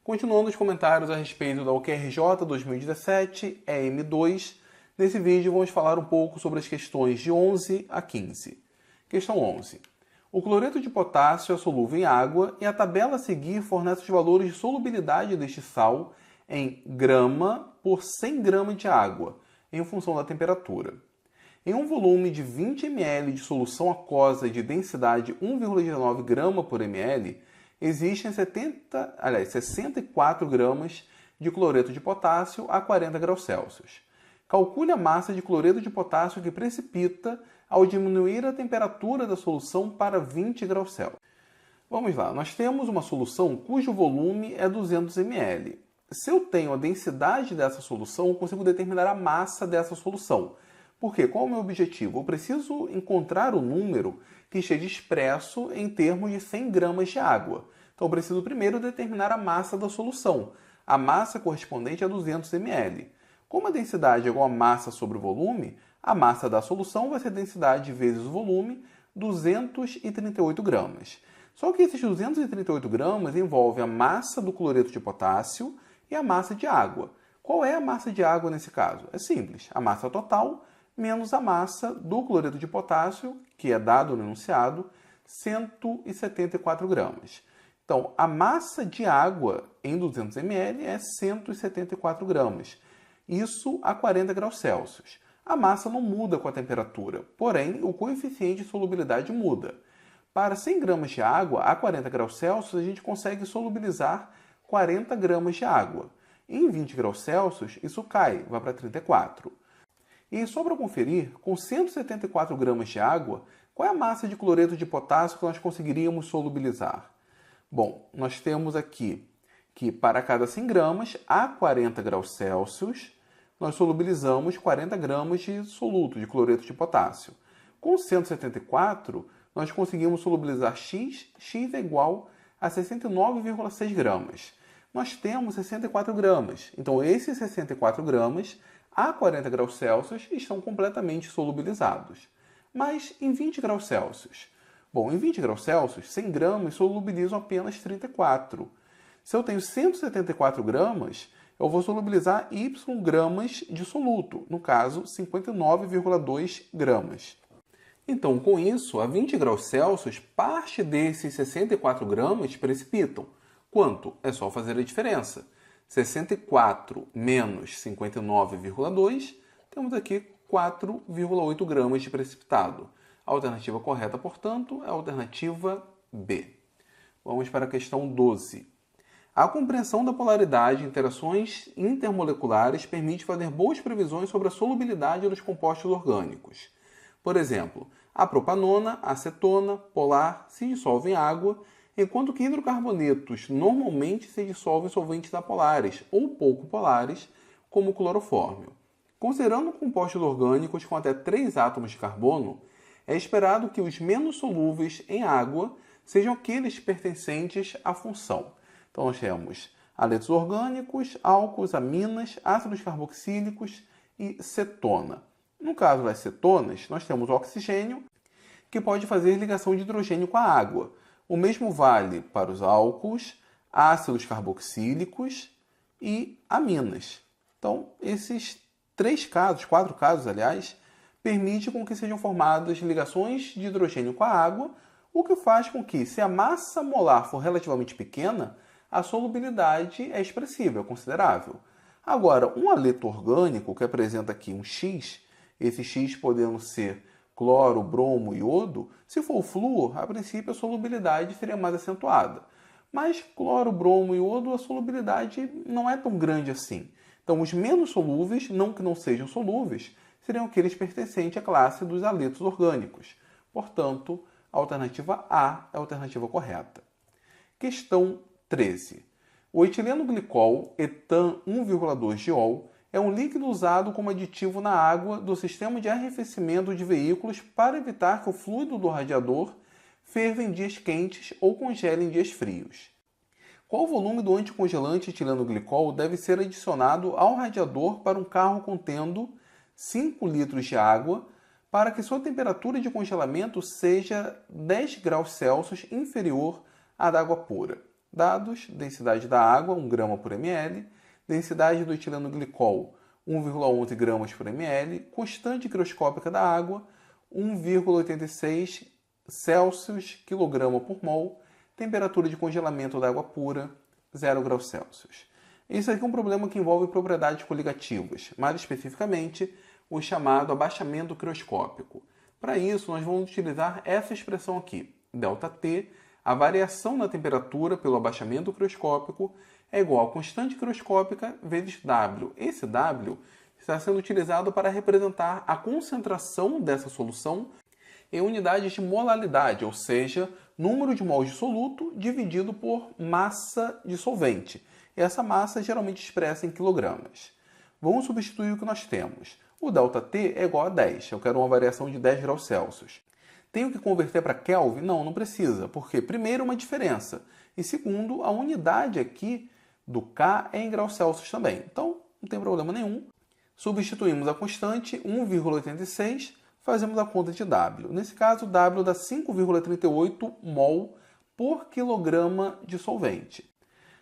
Continuando os comentários a respeito da UQRJ 2017, EM2, nesse vídeo vamos falar um pouco sobre as questões de 11 a 15. Questão 11. O cloreto de potássio é solúvel em água e a tabela a seguir fornece os valores de solubilidade deste sal em grama por 100 gramas de água, em função da temperatura. Em um volume de 20 ml de solução aquosa de densidade 1,19 grama por ml, existem 64 gramas de cloreto de potássio a 40 graus Celsius. Calcule a massa de cloreto de potássio que precipita ao diminuir a temperatura da solução para 20 graus Celsius. Vamos lá, nós temos uma solução cujo volume é 200 ml. Se eu tenho a densidade dessa solução, eu consigo determinar a massa dessa solução. Porque qual é o meu objetivo? Eu preciso encontrar o número que esteja expresso em termos de 100 gramas de água. Então eu preciso primeiro determinar a massa da solução. A massa correspondente a 200 ml. Como a densidade é igual a massa sobre o volume, a massa da solução vai ser densidade vezes o volume, 238 gramas. Só que esses 238 gramas envolvem a massa do cloreto de potássio e a massa de água. Qual é a massa de água nesse caso? É simples, a massa total menos a massa do cloreto de potássio, que é dado no enunciado, 174 gramas. Então, a massa de água em 200 ml é 174 gramas. Isso a 40 graus Celsius. A massa não muda com a temperatura, porém, o coeficiente de solubilidade muda. Para 100 gramas de água a 40 graus Celsius, a gente consegue solubilizar 40 gramas de água. Em 20 graus Celsius, isso cai, vai para 34. E só para conferir, com 174 gramas de água, qual é a massa de cloreto de potássio que nós conseguiríamos solubilizar? Bom, nós temos aqui que para cada 100 gramas a 40 graus Celsius, nós solubilizamos 40 gramas de soluto de cloreto de potássio. Com 174, nós conseguimos solubilizar X é igual a 69,6 gramas. Nós temos 64 gramas, então esses 64 gramas a 40 graus Celsius estão completamente solubilizados. Mas em 20 graus Celsius? Bom, em 20 graus Celsius, 100 gramas solubilizam apenas 34. Se eu tenho 174 gramas, eu vou solubilizar Y gramas de soluto, no caso, 59,2 gramas. Então, com isso, a 20 graus Celsius, parte desses 64 gramas precipitam. Quanto? É só fazer a diferença. 64 menos 59,2, temos aqui 4,8 gramas de precipitado. A alternativa correta, portanto, é a alternativa B. Vamos para a questão 12. A compreensão da polaridade em interações intermoleculares permite fazer boas previsões sobre a solubilidade dos compostos orgânicos. Por exemplo, a propanona, a acetona, polar se dissolvem em água, enquanto que hidrocarbonetos normalmente se dissolvem em solventes apolares ou pouco polares, como o clorofórmio. Considerando compostos orgânicos com até 3 átomos de carbono, é esperado que os menos solúveis em água sejam aqueles pertencentes à função. Então nós temos haletos orgânicos, álcools, aminas, ácidos carboxílicos e cetona. No caso das cetonas, nós temos o oxigênio, que pode fazer ligação de hidrogênio com a água. O mesmo vale para os álcools, ácidos carboxílicos e aminas. Então, esses 4 casos, aliás, permitem com que sejam formadas ligações de hidrogênio com a água, o que faz com que, se a massa molar for relativamente pequena, a solubilidade é expressiva, é considerável. Agora, um haleto orgânico que apresenta aqui um X, esse X podendo ser cloro, bromo e iodo, se for o flúor, a princípio a solubilidade seria mais acentuada. Mas cloro, bromo e iodo, a solubilidade não é tão grande assim. Então, os menos solúveis, não que não sejam solúveis, seriam aqueles pertencentes à classe dos haletos orgânicos. Portanto, a alternativa A é a alternativa correta. Questão 13. O etileno glicol, etan 1,2-diol, é um líquido usado como aditivo na água do sistema de arrefecimento de veículos para evitar que o fluido do radiador ferva em dias quentes ou congele em dias frios. Qual o volume do anticongelante etileno glicol deve ser adicionado ao radiador para um carro contendo 5 litros de água para que sua temperatura de congelamento seja 10 graus Celsius inferior à da água pura? Dados: densidade da água, 1 grama por ml, densidade do etileno glicol, 1,11 gramas por ml, constante microscópica da água, 1,86 Celsius quilograma por mol, temperatura de congelamento da água pura, 0 graus Celsius. Isso aqui é um problema que envolve propriedades coligativas, mais especificamente o chamado abaixamento crioscópico. Para isso, nós vamos utilizar essa expressão aqui, ΔT, a variação na temperatura pelo abaixamento crioscópico é igual a constante crioscópica vezes W. Esse W está sendo utilizado para representar a concentração dessa solução em unidades de molaridade, ou seja, número de mols de soluto dividido por massa de solvente. Essa massa é geralmente expressa em quilogramas. Vamos substituir o que nós temos. O ΔT é igual a 10. Eu quero uma variação de 10 graus Celsius. Tenho que converter para Kelvin? Não, não precisa, porque primeiro uma diferença e segundo, a unidade aqui do K é em graus Celsius também. Então, não tem problema nenhum. Substituímos a constante 1,86, fazemos a conta de W. Nesse caso, W dá 5,38 mol por quilograma de solvente.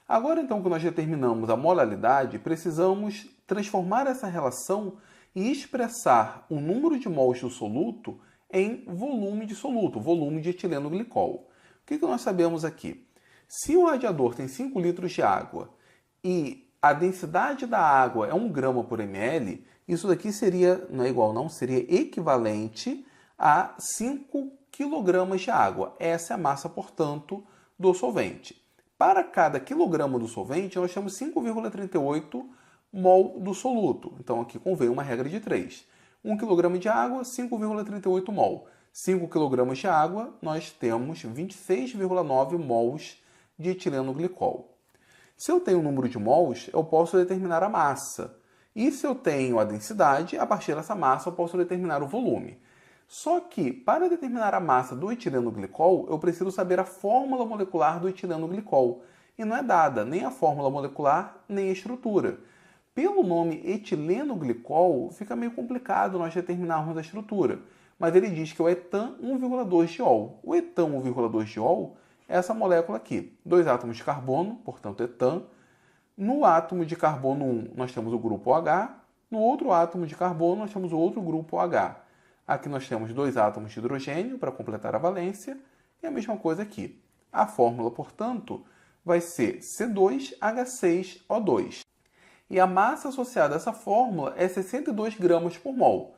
Agora, então, que nós determinamos a molaridade, precisamos transformar essa relação e expressar o número de mols do soluto em volume de soluto, volume de etileno glicol. O que nós sabemos aqui? Se o radiador tem 5 litros de água e a densidade da água é 1 grama por ml, isso daqui seria, não é igual não, seria equivalente a 5 quilogramas de água. Essa é a massa, portanto, do solvente. Para cada quilograma do solvente, nós temos 5,38 mol do soluto. Então, aqui convém uma regra de 3. 1 kg de água, 5,38 mol. 5 kg de água, nós temos 26,9 mols de etileno glicol. Se eu tenho o número de mols, eu posso determinar a massa. E se eu tenho a densidade, a partir dessa massa eu posso determinar o volume. Só que, para determinar a massa do etileno glicol, eu preciso saber a fórmula molecular do etileno glicol. E não é dada nem a fórmula molecular, nem a estrutura. Pelo nome etileno glicol, fica meio complicado nós determinarmos a estrutura. Mas ele diz que é o etan 1,2-diol. O etan 1,2-diol é essa molécula aqui. 2 átomos de carbono, portanto etan. No átomo de carbono 1, nós temos o grupo OH. No outro átomo de carbono, nós temos o outro grupo OH. Aqui nós temos 2 átomos de hidrogênio para completar a valência. E a mesma coisa aqui. A fórmula, portanto, vai ser C2H6O2. E a massa associada a essa fórmula é 62 gramas por mol.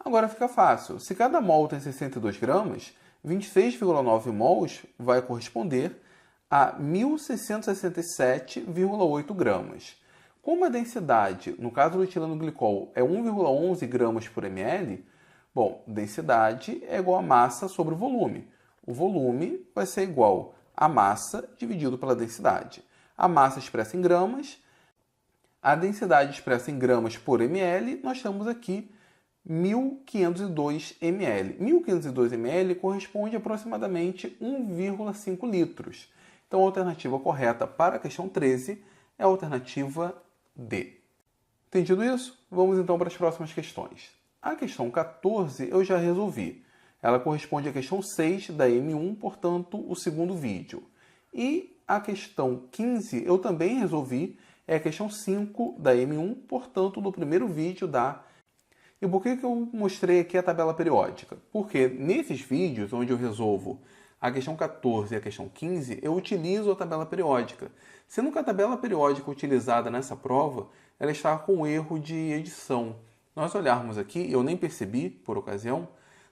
Agora fica fácil. Se cada mol tem 62 gramas, 26,9 mols vai corresponder a 1.667,8 gramas. Como a densidade, no caso do etileno glicol, é 1,11 gramas por ml, bom, densidade é igual a massa sobre o volume. O volume vai ser igual a massa dividido pela densidade. A massa expressa em gramas, a densidade expressa em gramas por ml, nós temos aqui 1.502 ml. 1.502 ml corresponde a aproximadamente 1,5 litros. Então, a alternativa correta para a questão 13 é a alternativa D. Entendido isso? Vamos então para as próximas questões. A questão 14 eu já resolvi. Ela corresponde à questão 6 da M1, portanto, o segundo vídeo. E a questão 15 eu também resolvi, é a questão 5 da M1, portanto, do primeiro vídeo da... E por que eu mostrei aqui a tabela periódica? Porque nesses vídeos onde eu resolvo a questão 14 e a questão 15, eu utilizo a tabela periódica. Sendo que a tabela periódica utilizada nessa prova, ela está com erro de edição. Nós olharmos aqui, eu nem percebi, por ocasião,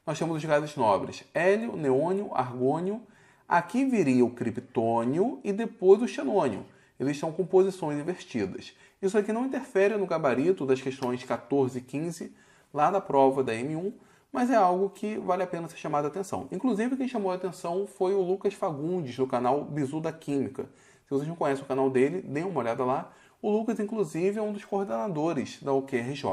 nós temos os gases nobres, hélio, neônio, argônio, aqui viria o criptônio e depois o xenônio. Eles são com posições invertidas. Isso aqui não interfere no gabarito das questões 14 e 15, lá da prova da M1, mas é algo que vale a pena ser chamado a atenção. Inclusive, quem chamou a atenção foi o Lucas Fagundes, do canal Bizu da Química. Se vocês não conhecem o canal dele, deem uma olhada lá. O Lucas, inclusive, é um dos coordenadores da UQRJ.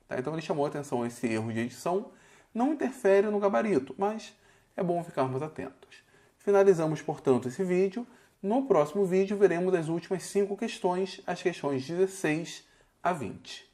Tá? Então, ele chamou a atenção a esse erro de edição. Não interfere no gabarito, mas é bom ficarmos atentos. Finalizamos, portanto, esse vídeo. No próximo vídeo, veremos as últimas 5 questões, as questões 16 a 20.